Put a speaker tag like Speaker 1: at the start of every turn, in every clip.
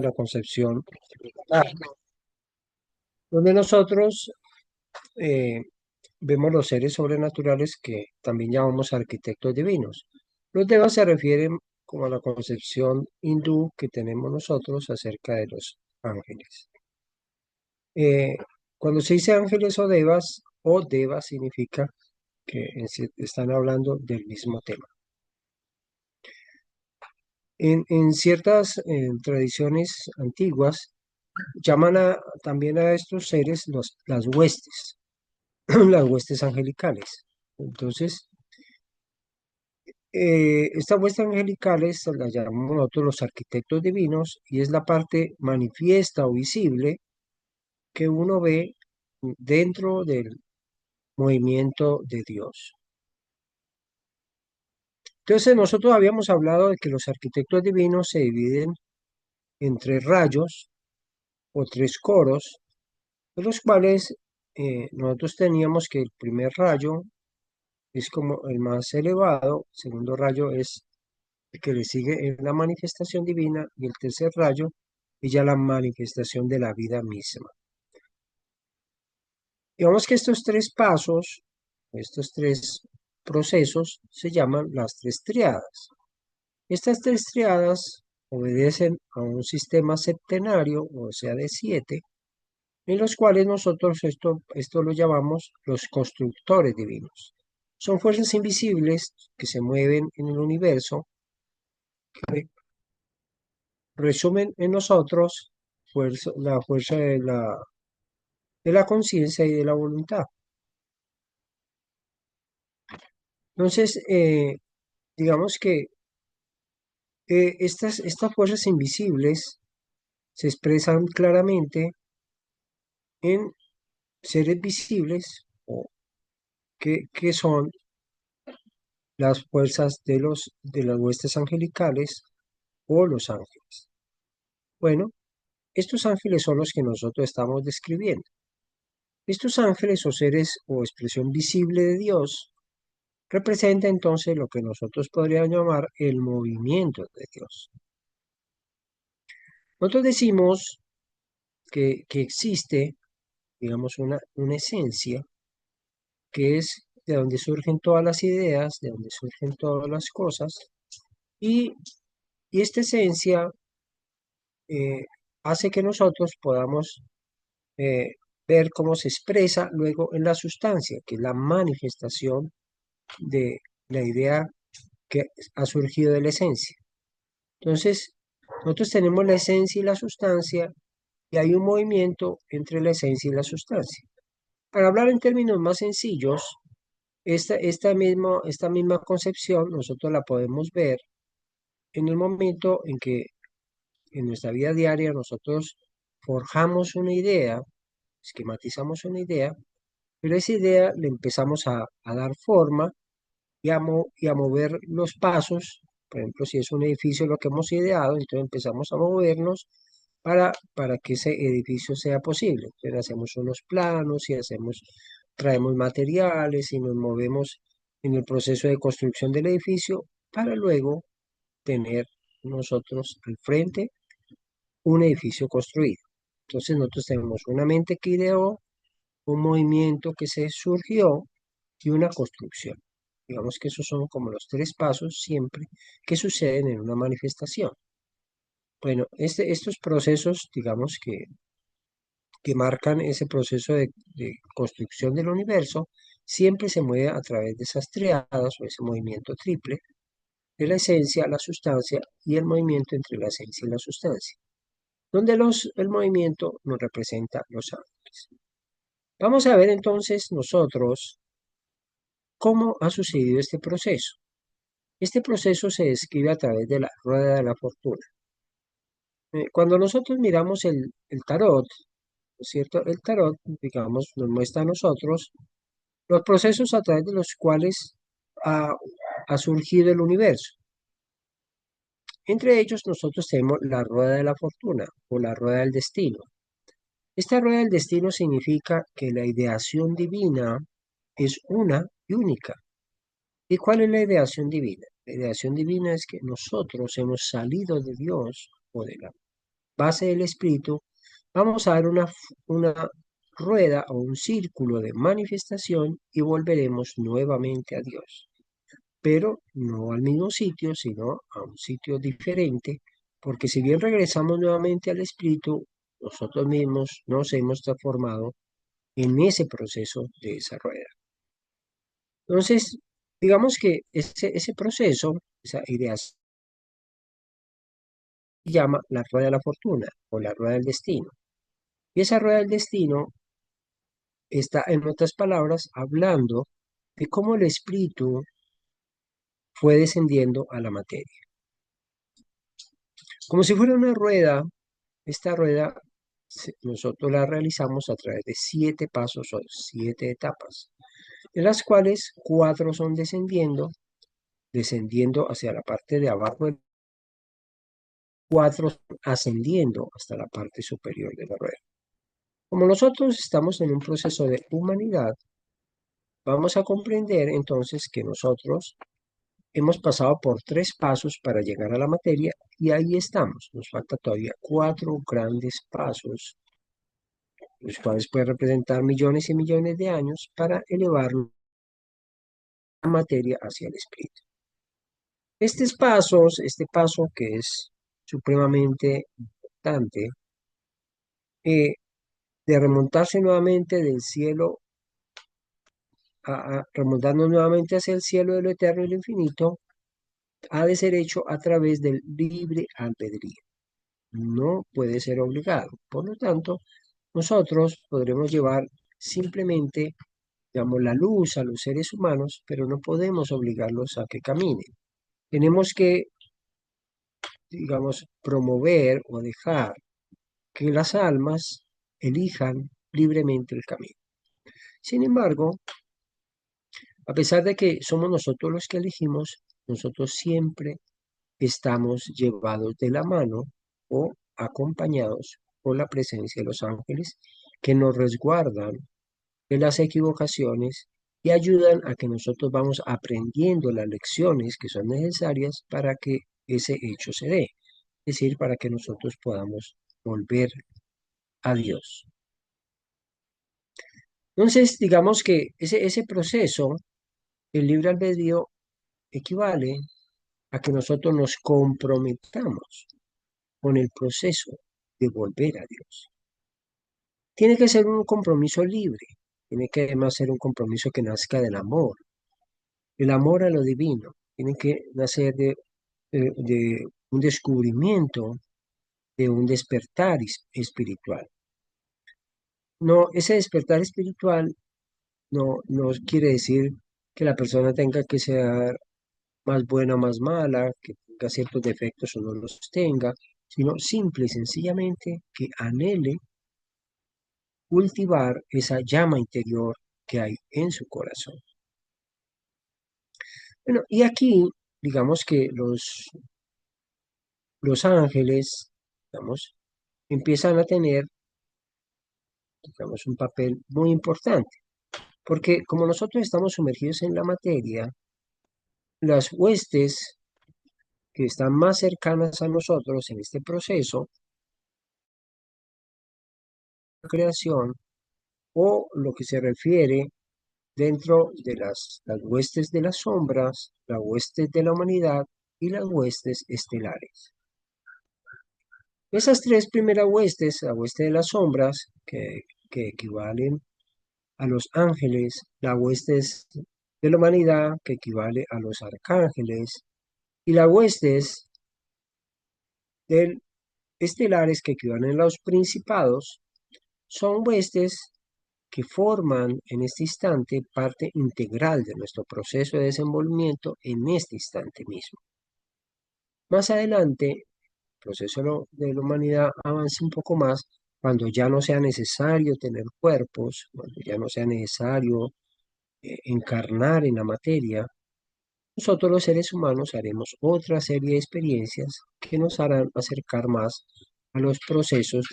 Speaker 1: la concepción, donde nosotros eh, vemos los seres sobrenaturales que también llamamos arquitectos divinos. Los devas se refieren como a la concepción hindú que tenemos nosotros acerca de los ángeles. Eh, Cuando se dice ángeles o devas significa que están hablando del mismo tema. En ciertas tradiciones antiguas, llaman también a estos seres las huestes, las huestes angelicales. Entonces, estas huestes angelicales las llamamos nosotros los arquitectos divinos y es la parte manifiesta o visible que uno ve dentro del movimiento de Dios. Entonces, nosotros habíamos hablado de que los arquitectos divinos se dividen en tres rayos o tres coros, de los cuales nosotros teníamos que el primer rayo es como el más elevado, el segundo rayo es el que le sigue en la manifestación divina y el tercer rayo es ya la manifestación de la vida misma. Digamos que estos tres pasos, estos tres procesos se llaman las tres triadas. Estas tres triadas obedecen a un sistema septenario, o sea, de 7, en los cuales nosotros esto lo llamamos los constructores divinos. Son fuerzas invisibles que se mueven en el universo, que resumen en nosotros la fuerza de la conciencia y de la voluntad. Entonces, digamos que estas fuerzas invisibles se expresan claramente en seres visibles, o que son las fuerzas de las huestes angelicales o los ángeles. Bueno, estos ángeles son los que nosotros estamos describiendo. Estos ángeles o seres o expresión visible de Dios representa entonces lo que nosotros podríamos llamar el movimiento de Dios. Nosotros decimos que existe, digamos, una esencia que es de donde surgen todas las ideas, de donde surgen todas las cosas, y, y esta esencia eh, hace que nosotros podamos eh, ver cómo se expresa luego en la sustancia, que es la manifestación de la idea que ha surgido de la esencia. Entonces, nosotros tenemos la esencia y la sustancia y hay un movimiento entre la esencia y la sustancia. Para hablar en términos más sencillos, esta misma concepción nosotros la podemos ver en el momento en que en nuestra vida diaria nosotros forjamos una idea, esquematizamos una idea, pero esa idea le empezamos a dar forma y a mover los pasos. Por ejemplo, si es un edificio lo que hemos ideado, entonces empezamos a movernos para que ese edificio sea posible. Entonces hacemos unos planos y traemos materiales y nos movemos en el proceso de construcción del edificio para luego tener nosotros al frente un edificio construido. Entonces nosotros tenemos una mente que ideó, un movimiento que se surgió y una construcción. Digamos que esos son como los tres pasos siempre que suceden en una manifestación. Bueno, estos procesos, digamos que marcan ese proceso de construcción del universo, siempre se mueve a través de esas triadas o ese movimiento triple de la esencia, la sustancia y el movimiento entre la esencia y la sustancia, donde el movimiento nos representa los ángeles. Vamos a ver entonces nosotros cómo ha sucedido este proceso. Este proceso se describe a través de la rueda de la fortuna. Cuando nosotros miramos el tarot, ¿no es cierto? El tarot, digamos, nos muestra a nosotros los procesos a través de los cuales ha, ha surgido el universo. Entre ellos nosotros tenemos la rueda de la fortuna o la rueda del destino. Esta rueda del destino significa que la ideación divina es una y única. ¿Y cuál es la ideación divina? La ideación divina es que nosotros hemos salido de Dios o de la base del espíritu, vamos a dar una rueda o un círculo de manifestación y volveremos nuevamente a Dios. Pero no al mismo sitio, sino a un sitio diferente, porque si bien regresamos nuevamente al espíritu, nosotros mismos nos hemos transformado en ese proceso de esa rueda. Entonces, digamos que ese proceso, esa idea se llama la rueda de la fortuna o la rueda del destino. Y esa rueda del destino está, en otras palabras, hablando de cómo el espíritu fue descendiendo a la materia. Como si fuera una rueda, esta rueda nosotros la realizamos a través de 7 pasos o 7 etapas, de las cuales 4 son descendiendo hacia la parte de abajo, 4 ascendiendo hasta la parte superior de la rueda. Como nosotros estamos en un proceso de humanidad, vamos a comprender entonces que nosotros hemos pasado por 3 pasos para llegar a la materia y ahí estamos. Nos falta todavía 4 grandes pasos, los cuales pueden representar millones y millones de años para elevar la materia hacia el espíritu. Este paso que es supremamente importante, eh, de remontarse nuevamente del cielo, remontarnos nuevamente hacia el cielo de lo eterno y lo infinito, ha de ser hecho a través del libre albedrío. No puede ser obligado. Por lo tanto, nosotros podremos llevar simplemente, digamos, la luz a los seres humanos, pero no podemos obligarlos a que caminen. Tenemos que, digamos, promover o dejar que las almas elijan libremente el camino. Sin embargo, a pesar de que somos nosotros los que elegimos, nosotros siempre estamos llevados de la mano o acompañados por la presencia de los ángeles que nos resguardan de las equivocaciones y ayudan a que nosotros vamos aprendiendo las lecciones que son necesarias para que ese hecho se dé, es decir, para que nosotros podamos volver a Dios. Entonces, digamos que ese proceso, el libre albedrío, equivale a que nosotros nos comprometamos con el proceso de volver a Dios. Tiene que ser un compromiso libre, tiene que además ser un compromiso que nazca del amor, el amor a lo divino, tiene que nacer de un descubrimiento, de un despertar espiritual. No, ese despertar espiritual no quiere decir que la persona tenga que ser más buena o más mala, que tenga ciertos defectos o no los tenga, sino simple y sencillamente que anhele cultivar esa llama interior que hay en su corazón. Bueno, y aquí, digamos que los ángeles, digamos, empiezan a tener, digamos, un papel muy importante, porque como nosotros estamos sumergidos en la materia, las huestes que están más cercanas a nosotros en este proceso de creación, o lo que se refiere dentro de las huestes de las sombras, las huestes de la humanidad y las huestes estelares. Esas 3 primeras huestes, la hueste de las sombras, que equivalen a los ángeles, las huestes de la humanidad, que equivale a los arcángeles, y las huestes del estelares, que equivalen a los principados, son huestes que forman en este instante parte integral de nuestro proceso de desenvolvimiento en este instante mismo. Más adelante, el proceso de la humanidad avance un poco más cuando ya no sea necesario tener cuerpos, cuando ya no sea necesario encarnar en la materia. Nosotros los seres humanos haremos otra serie de experiencias que nos harán acercar más a los procesos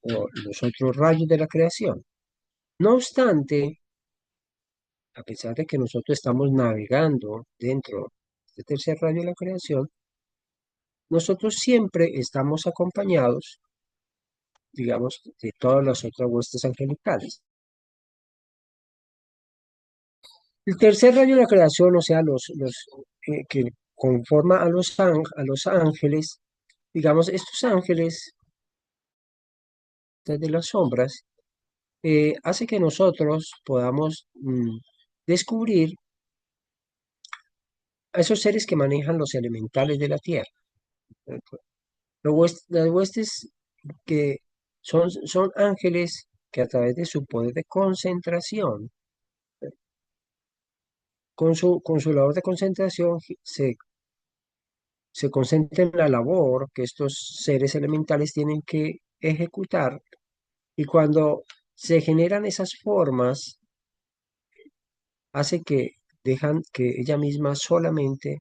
Speaker 1: o los otros rayos de la creación. No obstante, a pesar de que nosotros estamos navegando dentro de este tercer rayo de la creación, nosotros siempre estamos acompañados, digamos, de todas las otras huestes angelicales. El tercer rayo de la creación, o sea, los que conforma a a los ángeles, digamos, estos ángeles de las sombras, hace que nosotros podamos descubrir a esos seres que manejan los elementales de la tierra. Las huestes que son ángeles que a través de su poder de concentración, con su labor de concentración, se concentra en la labor que estos seres elementales tienen que ejecutar. Y cuando se generan esas formas, hace que dejan que ella misma solamente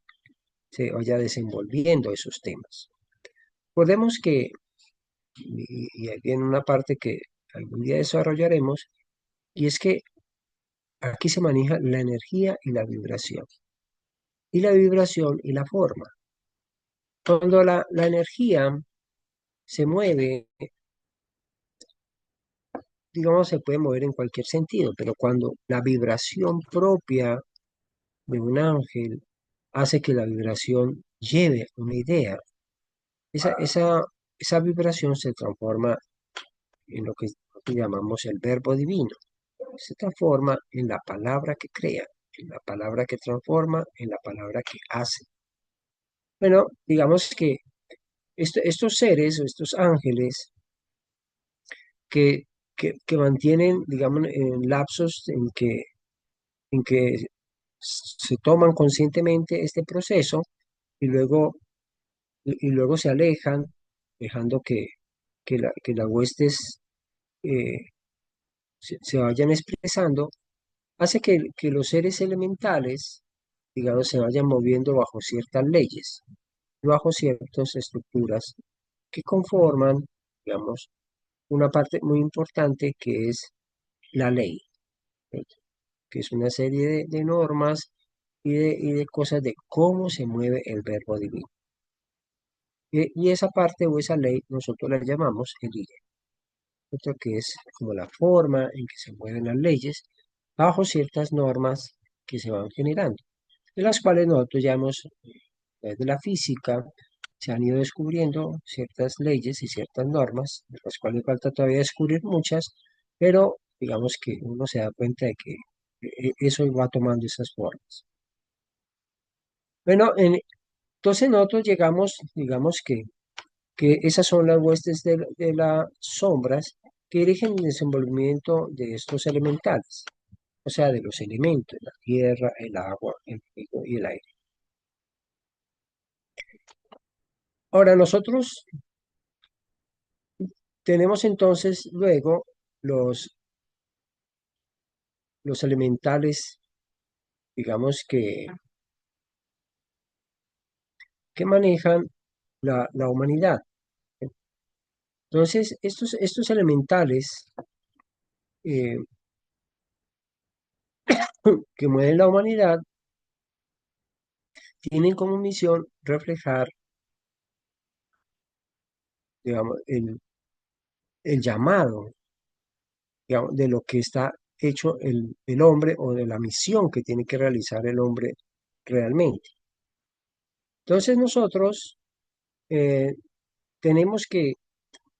Speaker 1: se vaya desenvolviendo esos temas. Recordemos que, y ahí viene una parte que algún día desarrollaremos, y es que aquí se maneja la energía y la vibración, y la vibración y la forma. Cuando la energía se mueve, digamos, se puede mover en cualquier sentido, pero cuando la vibración propia de un ángel hace que la vibración lleve una idea, esa, esa, esa vibración se transforma en lo que llamamos el verbo divino. Se transforma en la palabra que crea, en la palabra que transforma, en la palabra que hace. Bueno, digamos que estos seres o estos ángeles que, que mantienen, digamos, en lapsos en que se toman conscientemente este proceso y y luego se alejan, dejando que las huestes eh, se vayan expresando, hace que los seres elementales, digamos, se vayan moviendo bajo ciertas leyes, bajo ciertas estructuras que conforman, digamos, una parte muy importante que es la ley, ¿sí? Que es una serie de normas y de cosas de cómo se mueve el verbo divino. Y esa parte o esa ley nosotros la llamamos el IRE, otro que es como la forma en que se mueven las leyes bajo ciertas normas que se van generando, de las cuales nosotros ya hemos, desde la física, se han ido descubriendo ciertas leyes y ciertas normas, de las cuales falta todavía descubrir muchas, pero digamos que uno se da cuenta de que eso va tomando esas formas. Bueno, entonces nosotros llegamos, digamos que esas son las huestes de las sombras que dirigen el desenvolvimiento de estos elementales, o sea, de los elementos, la tierra, el agua, el fuego y el aire. Ahora, nosotros tenemos entonces luego los, los elementales, digamos, que manejan la humanidad. Entonces, estos elementales eh, que mueven la humanidad tienen como misión reflejar, digamos, el llamado, digamos, de lo que está hecho el hombre o de la misión que tiene que realizar el hombre realmente. Entonces nosotros eh, tenemos que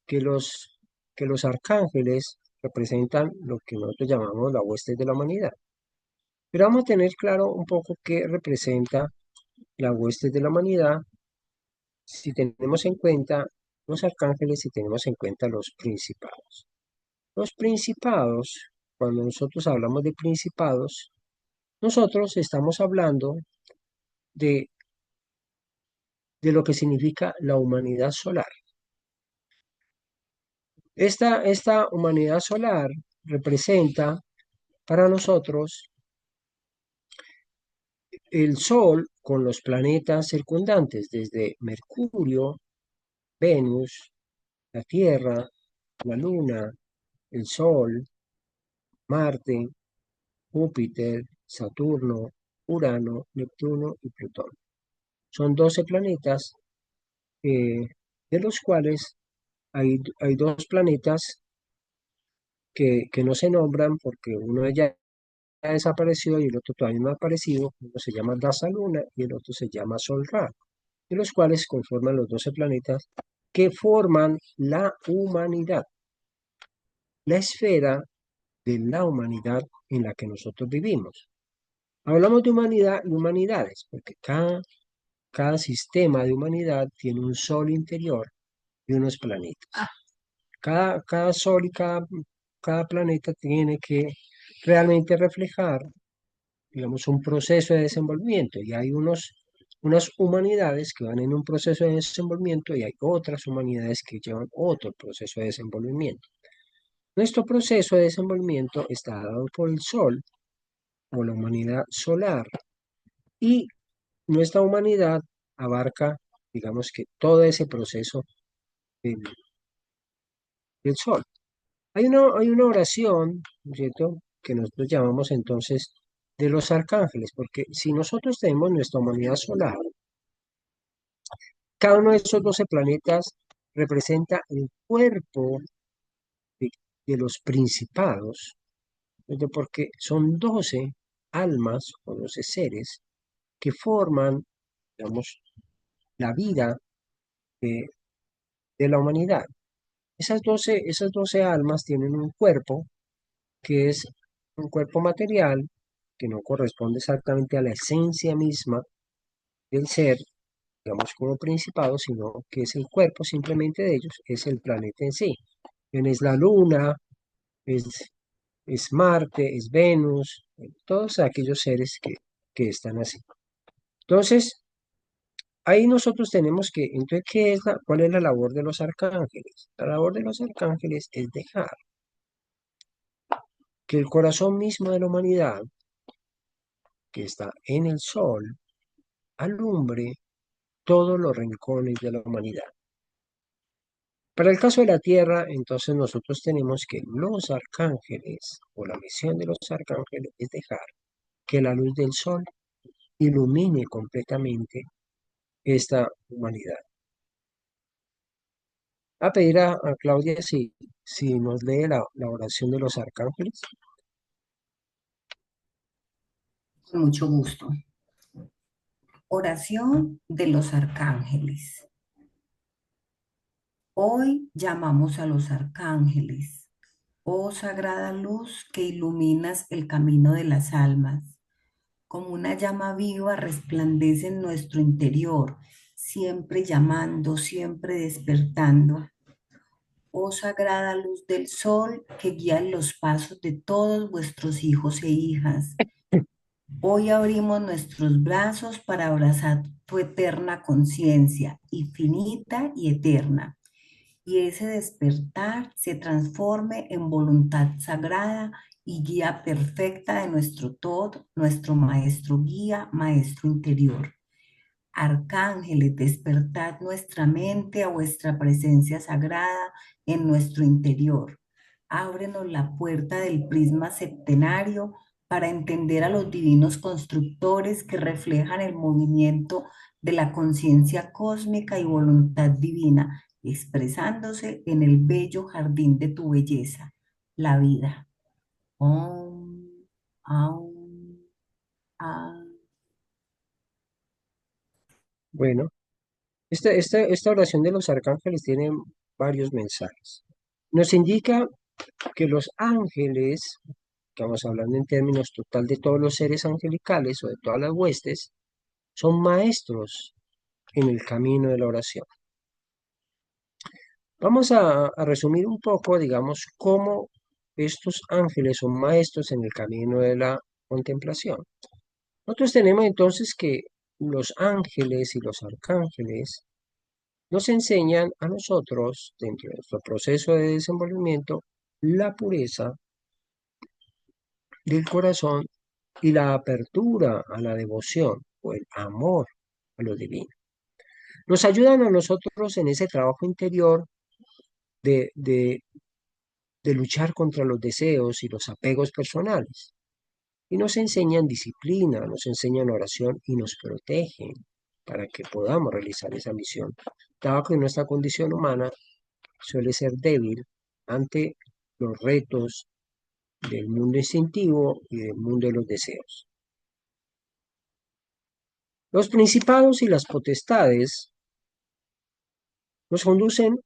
Speaker 1: que los arcángeles representan lo que nosotros llamamos la hueste de la humanidad. Pero vamos a tener claro un poco qué representa la hueste de la humanidad si tenemos en cuenta los arcángeles y tenemos en cuenta los principados. Los principados, cuando nosotros hablamos de principados, nosotros estamos hablando de, de lo que significa la humanidad solar. Esta humanidad solar representa para nosotros el Sol con los planetas circundantes, desde Mercurio, Venus, la Tierra, la Luna, el Sol, Marte, Júpiter, Saturno, Urano, Neptuno y Plutón. Son 12 planetas eh, de los cuales hay dos planetas que no se nombran porque uno ya desapareció y el otro todavía no ha aparecido. Uno se llama Daza Luna y el otro se llama Sol Ra, de los cuales conforman los 12 planetas que forman la humanidad, la esfera de la humanidad en la que nosotros vivimos. Hablamos de humanidad y humanidades, porque cada sistema de humanidad tiene un sol interior y unos planetas. Cada sol y cada planeta tiene que realmente reflejar, digamos, un proceso de desenvolvimiento. Y hay unas humanidades que van en un proceso de desenvolvimiento y hay otras humanidades que llevan otro proceso de desenvolvimiento. Nuestro proceso de desenvolvimiento está dado por el Sol o la humanidad solar y nuestra humanidad abarca, digamos que todo ese proceso del, del Sol. Hay una oración, ¿no es cierto?, que nosotros llamamos entonces de los arcángeles, porque si nosotros tenemos nuestra humanidad solar, cada uno de esos 12 planetas representa el cuerpo de, de los principados, ¿cierto?, porque son 12 almas o 12 seres que forman, digamos, la vida de, de la humanidad. Esas doce almas tienen un cuerpo que es un cuerpo material que no corresponde exactamente a la esencia misma del ser, digamos como principado, sino que es el cuerpo simplemente de ellos, es el planeta en sí. Es la Luna, es, es Marte, es Venus, todos aquellos seres que están así. Entonces, ahí nosotros tenemos que, entonces, ¿cuál es la labor de los arcángeles? La labor de los arcángeles es dejar que el corazón mismo de la humanidad, que está en el sol, alumbre todos los rincones de la humanidad. Para el caso de la Tierra, entonces nosotros tenemos que los arcángeles, o la misión de los arcángeles, es dejar que la luz del sol ilumine completamente esta humanidad. A pedir a Claudia si nos lee la oración de los arcángeles.
Speaker 2: Con mucho gusto. Oración de los arcángeles. Hoy llamamos a los arcángeles, oh sagrada luz que iluminas el camino de las almas. Como una llama viva resplandece en nuestro interior, siempre llamando, siempre despertando. Oh sagrada luz del sol que guía los pasos de todos vuestros hijos e hijas. Hoy abrimos nuestros brazos para abrazar tu eterna conciencia, infinita y eterna, y ese despertar se transforme en voluntad sagrada y guía perfecta de nuestro todo, nuestro maestro guía, maestro interior. Arcángeles, despertad nuestra mente a vuestra presencia sagrada en nuestro interior. Ábrenos la puerta del prisma septenario para entender a los divinos constructores que reflejan el movimiento de la conciencia cósmica y voluntad divina, expresándose en el bello jardín de tu belleza, la vida. Om, Aum, Am.
Speaker 1: Bueno, esta oración de los arcángeles tiene varios mensajes. Nos indica que los ángeles, estamos hablando en términos total de todos los seres angelicales o de todas las huestes, son maestros en el camino de la oración. Vamos a resumir un poco, digamos, cómo estos ángeles son maestros en el camino de la contemplación. Nosotros tenemos entonces que los ángeles y los arcángeles nos enseñan a nosotros, dentro de nuestro proceso de desenvolvimiento, la pureza del corazón y la apertura a la devoción o el amor a lo divino. Nos ayudan a nosotros en ese trabajo interior de luchar contra los deseos y los apegos personales. Y nos enseñan disciplina, nos enseñan oración y nos protegen para que podamos realizar esa misión dado que nuestra condición humana suele ser débil ante los retos del mundo instintivo y del mundo de los deseos. Los principados y las potestades nos conducen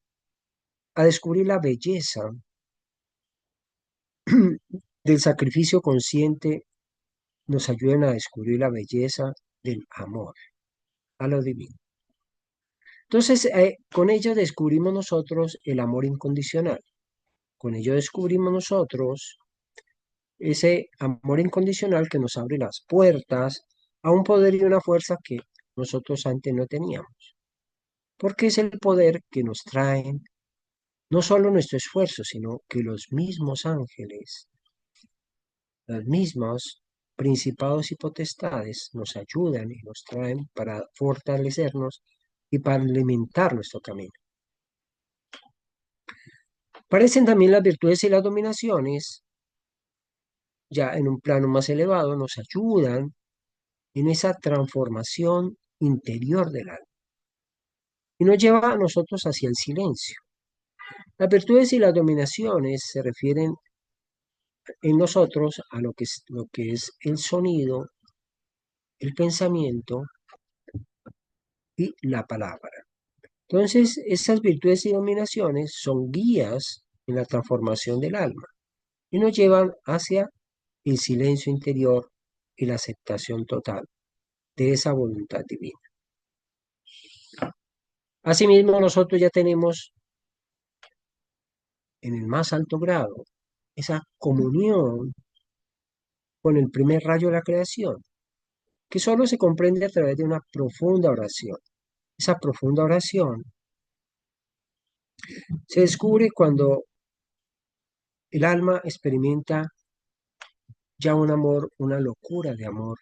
Speaker 1: a descubrir la belleza del sacrificio consciente, nos ayudan a descubrir la belleza del amor a lo divino. Entonces, con ello descubrimos nosotros el amor incondicional. Con ello descubrimos nosotros ese amor incondicional que nos abre las puertas a un poder y una fuerza que nosotros antes no teníamos. Porque es el poder que nos traen no solo nuestro esfuerzo, sino que los mismos ángeles, los mismos principados y potestades nos ayudan y nos traen para fortalecernos y para alimentar nuestro camino. Parecen también las virtudes y las dominaciones, ya en un plano más elevado, nos ayudan en esa transformación interior del alma y nos lleva a nosotros hacia el silencio. Las virtudes y las dominaciones se refieren en nosotros a lo que es el sonido, el pensamiento y la palabra. Entonces, esas virtudes y dominaciones son guías en la transformación del alma y nos llevan hacia el silencio interior y la aceptación total de esa voluntad divina. Asimismo, nosotros ya tenemos en el más alto grado esa comunión con el primer rayo de la creación, que solo se comprende a través de una profunda oración. Esa profunda oración se descubre cuando el alma experimenta ya un amor, una locura de amor,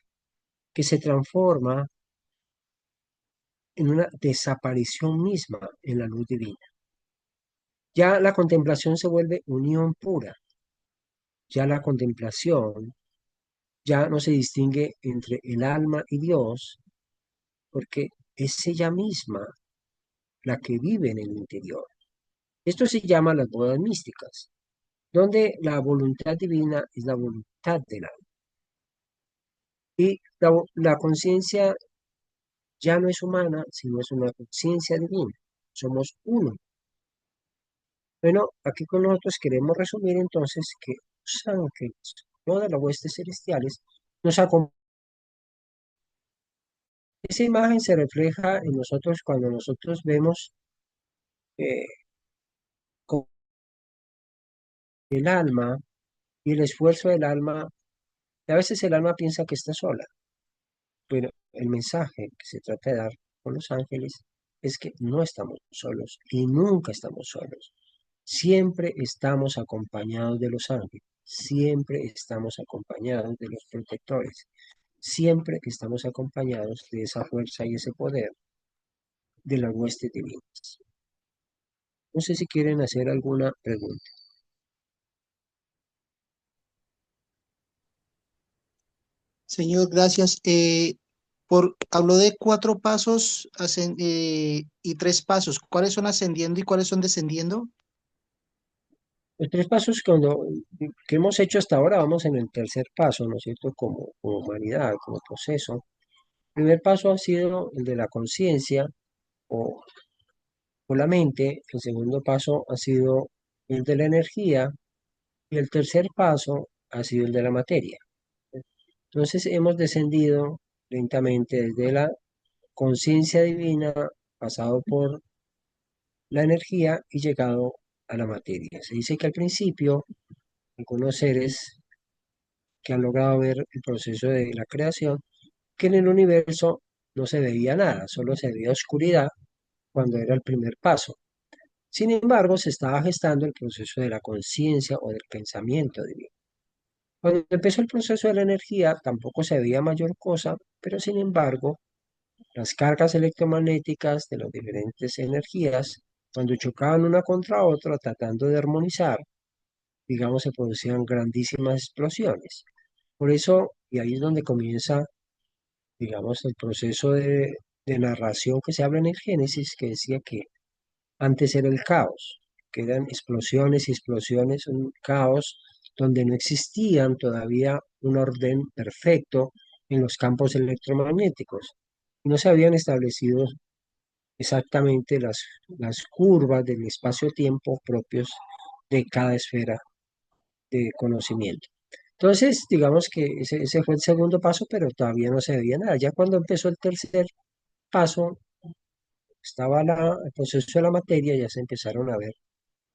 Speaker 1: que se transforma en una desaparición misma en la luz divina. Ya la contemplación se vuelve unión pura. Ya la contemplación ya no se distingue entre el alma y Dios, porque es ella misma la que vive en el interior. Esto se llama las bodas místicas, donde la voluntad divina es la voluntad del alma. Y la conciencia ya no es humana, sino es una conciencia divina. Somos uno. Bueno, aquí con nosotros queremos resumir entonces que los ángeles, todas las huestes celestiales, nos acompañan. Esa imagen se refleja en nosotros cuando nosotros vemos eh, cómo el alma y el esfuerzo del alma. Y a veces el alma piensa que está sola, pero el mensaje que se trata de dar con los ángeles es que no estamos solos y nunca estamos solos. Siempre estamos acompañados de los ángeles, siempre estamos acompañados de los protectores, siempre estamos acompañados de esa fuerza y ese poder de las huestes divinas. No sé si quieren hacer alguna pregunta.
Speaker 3: Señor, gracias. Habló de 4 pasos y 3 pasos. ¿Cuáles son ascendiendo y cuáles son descendiendo?
Speaker 1: Los tres pasos que hemos hecho hasta ahora, vamos en el tercer paso, ¿no es cierto? Como humanidad, como proceso. El primer paso ha sido el de la conciencia o, o la mente. El segundo paso ha sido el de la energía. Y el tercer paso ha sido el de la materia. Entonces hemos descendido lentamente desde la conciencia divina, pasado por la energía y llegado a la materia. Se dice que al principio, algunos seres que han logrado ver el proceso de la creación, que en el universo no se veía nada, solo se veía oscuridad cuando era el primer paso. Sin embargo, se estaba gestando el proceso de la conciencia o del pensamiento divino. Cuando empezó el proceso de la energía, tampoco se veía mayor cosa, pero sin embargo, las cargas electromagnéticas de las diferentes energías, cuando chocaban una contra otra, tratando de armonizar, digamos, se producían grandísimas explosiones. Por eso, y ahí es donde comienza, digamos, el proceso de narración que se habla en el Génesis, que decía que antes era el caos, que eran explosiones y explosiones, un caos donde no existían todavía un orden perfecto en los campos electromagnéticos. No se habían establecido exactamente las curvas del espacio-tiempo propios de cada esfera de conocimiento. Entonces, digamos que ese fue el segundo paso, pero todavía no se veía nada. Ya cuando empezó el tercer paso, estaba el proceso de la materia, ya se empezaron a ver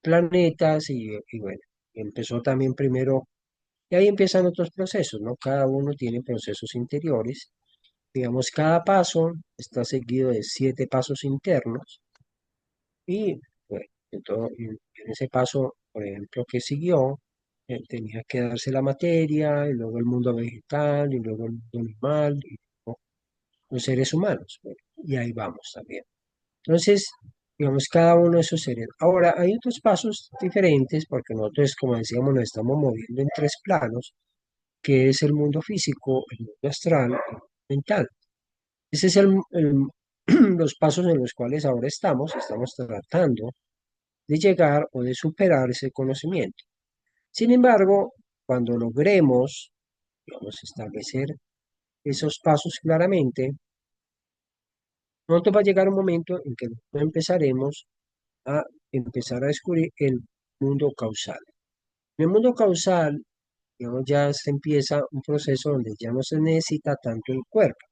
Speaker 1: planetas y bueno, empezó también primero, y ahí empiezan otros procesos, ¿no? Cada uno tiene procesos interiores. Digamos, cada paso está seguido de 7 pasos internos y bueno, en ese paso, por ejemplo, que siguió, tenía que darse la materia y luego el mundo vegetal y luego el mundo animal y luego los seres humanos. Bueno, y ahí vamos también. Entonces, digamos, cada uno de esos seres. Ahora, hay otros pasos diferentes, porque nosotros, como decíamos, nos estamos moviendo en 3 planos, que es el mundo físico, el mundo astral y el mundo mental. Ese es los pasos en los cuales ahora estamos tratando de llegar o de superar ese conocimiento. Sin embargo, cuando logremos, digamos, establecer esos pasos claramente, nosotros va a llegar un momento en que empezaremos a empezar a descubrir el mundo causal. En el mundo causal, digamos, ya se empieza un proceso donde ya no se necesita tanto el cuerpo.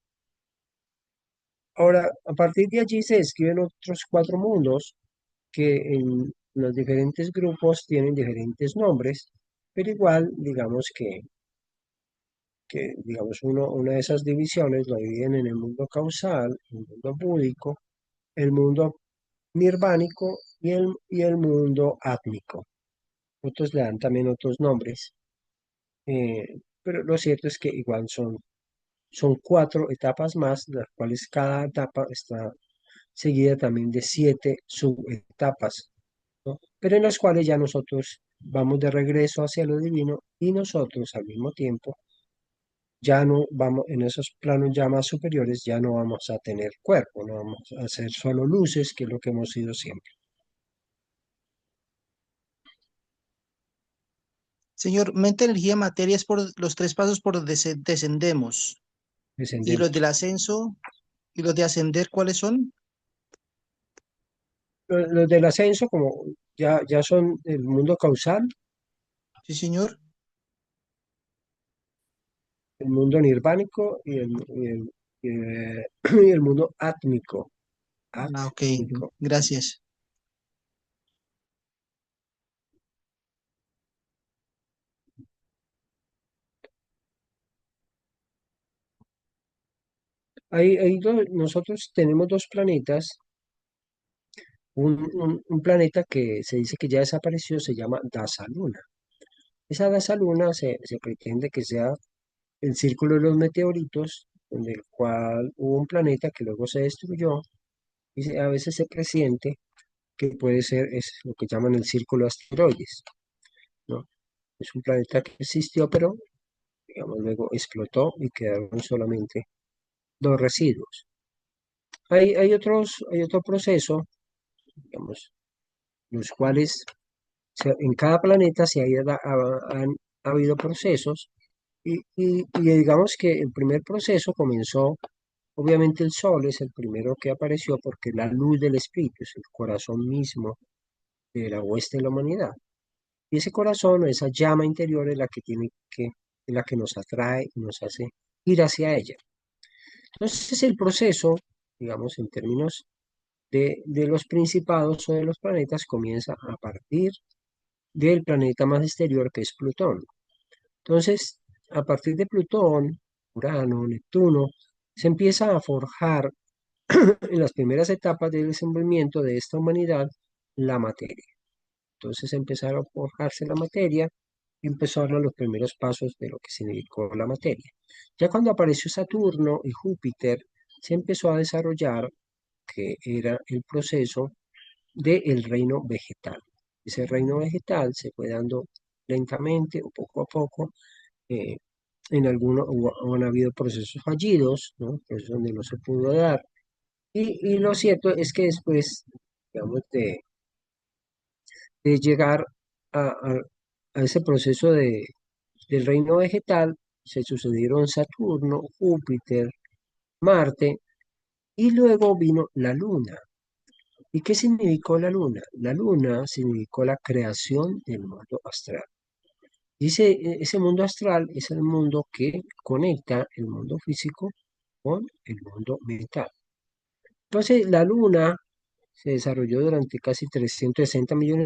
Speaker 1: Ahora, a partir de allí se describen otros 4 mundos que en los diferentes grupos tienen diferentes nombres, pero igual, digamos que digamos, una de esas divisiones lo dividen en el mundo causal, el mundo búdico, el mundo nirvánico y el mundo átmico. Otros le dan también otros nombres, pero lo cierto es que igual son 4 etapas más, las cuales cada etapa está seguida también de 7 subetapas, ¿no? Pero en las cuales ya nosotros vamos de regreso hacia lo divino y nosotros al mismo tiempo ya no vamos, en esos planos ya más superiores, ya no vamos a tener cuerpo, no vamos a ser solo luces, que es lo que hemos sido siempre,
Speaker 3: Señor, mente, energía, materia es por los 3 pasos por donde descendemos. ¿Y los
Speaker 1: descendemos.
Speaker 3: del ascenso y los de ascender cuáles son?
Speaker 1: Los del ascenso, como ya son el mundo causal,
Speaker 3: Sí, señor.
Speaker 1: el mundo nirvánico y el mundo átmico.
Speaker 3: Ah, ok.
Speaker 1: Átmico.
Speaker 3: Gracias.
Speaker 1: Nosotros tenemos 2 planetas. Un planeta que se dice que ya desapareció se llama Dasa Luna. Esa Dasa Luna se pretende que sea el círculo de los meteoritos, en el cual hubo un planeta que luego se destruyó y a veces se presiente que puede ser es lo que llaman el círculo de asteroides, ¿no? Es un planeta que existió, pero digamos, luego explotó y quedaron solamente los residuos. Hay otro proceso, digamos, los cuales en cada planeta han habido procesos y digamos que el primer proceso comenzó, obviamente el Sol es el primero que apareció porque la luz del espíritu es el corazón mismo de la hueste de la humanidad. Y ese corazón o esa llama interior es la que nos atrae y nos hace ir hacia ella. Entonces el proceso, digamos, en términos de los principados o de los planetas, comienza a partir del planeta más exterior que es Plutón. Entonces, a partir de Plutón, Urano, Neptuno, se empieza a forjar en las primeras etapas del desenvolvimiento de esta humanidad la materia. Entonces empezaron a forjarse la materia y empezaron los primeros pasos de lo que significó la materia. Ya cuando apareció Saturno y Júpiter, se empezó a desarrollar que era el proceso del reino vegetal. Ese reino vegetal se fue dando lentamente o poco a poco. eh, en algunos han habido procesos fallidos, ¿no? Procesos donde no se pudo dar. Y lo cierto es que después, digamos, de llegar a ese proceso del reino vegetal, se sucedieron Saturno, Júpiter, Marte, y luego vino la Luna. ¿Y qué significó la Luna? La Luna significó la creación del mundo astral. Ese mundo astral es el mundo que conecta el mundo físico con el mundo mental. Entonces, la Luna se desarrolló durante casi 360 millones